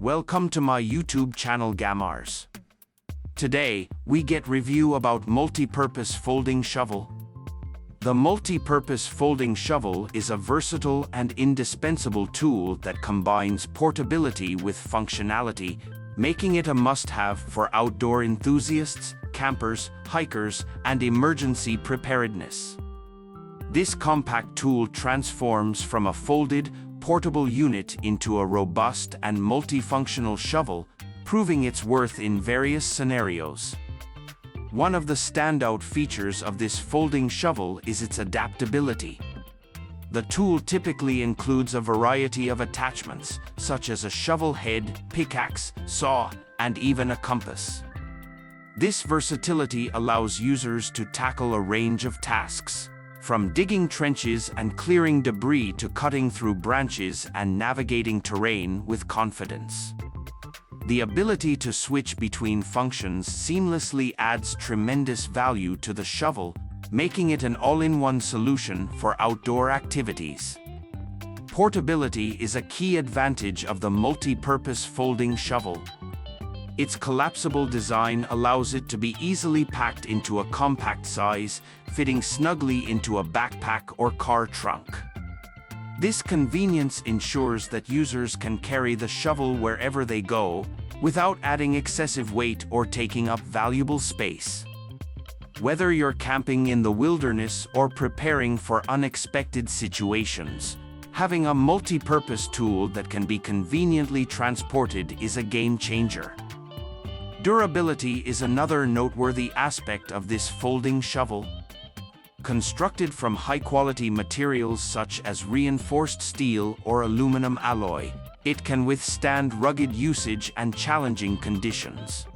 Welcome to my YouTube channel Gamaarz. Today, we get review about multi-purpose folding shovel. The multi-purpose folding shovel is a versatile and indispensable tool that combines portability with functionality, making it a must-have for outdoor enthusiasts, campers, hikers, and emergency preparedness. This compact tool transforms from a folded, portable unit into a robust and multifunctional shovel, proving its worth in various scenarios. One of the standout features of this folding shovel is its adaptability. The tool typically includes a variety of attachments, such as a shovel head, pickaxe, saw, and even a compass. This versatility allows users to tackle a range of tasks, from digging trenches and clearing debris to cutting through branches and navigating terrain with confidence. The ability to switch between functions seamlessly adds tremendous value to the shovel, making it an all-in-one solution for outdoor activities. Portability is a key advantage of the multi-purpose folding shovel. Its collapsible design allows it to be easily packed into a compact size, fitting snugly into a backpack or car trunk. This convenience ensures that users can carry the shovel wherever they go, without adding excessive weight or taking up valuable space. Whether you're camping in the wilderness or preparing for unexpected situations, having a multi-purpose tool that can be conveniently transported is a game changer. Durability is another noteworthy aspect of this folding shovel. Constructed from high-quality materials such as reinforced steel or aluminum alloy, it can withstand rugged usage and challenging conditions.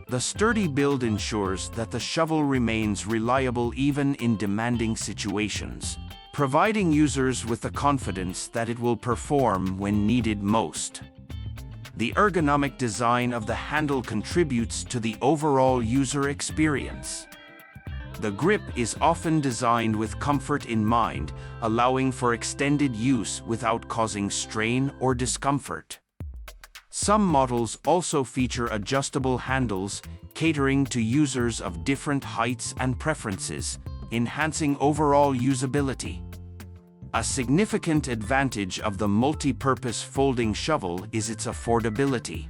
The sturdy build ensures that the shovel remains reliable even in demanding situations, providing users with the confidence that it will perform when needed most. The ergonomic design of the handle contributes to the overall user experience. The grip is often designed with comfort in mind, allowing for extended use without causing strain or discomfort. Some models also feature adjustable handles, catering to users of different heights and preferences, enhancing overall usability. A significant advantage of the multi-purpose folding shovel is its affordability.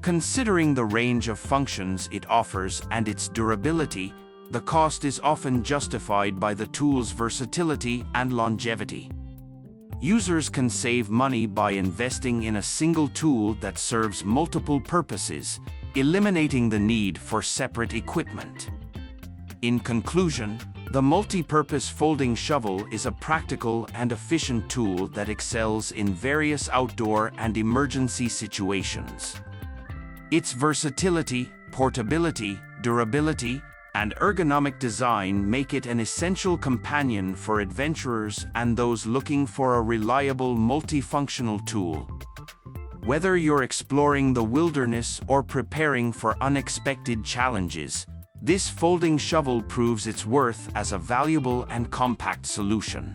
Considering the range of functions it offers and its durability, the cost is often justified by the tool's versatility and longevity. Users can save money by investing in a single tool that serves multiple purposes, eliminating the need for separate equipment. In conclusion, the multi-purpose folding shovel is a practical and efficient tool that excels in various outdoor and emergency situations. Its versatility, portability, durability, and ergonomic design make it an essential companion for adventurers and those looking for a reliable multifunctional tool. Whether you're exploring the wilderness or preparing for unexpected challenges, this folding shovel proves its worth as a valuable and compact solution.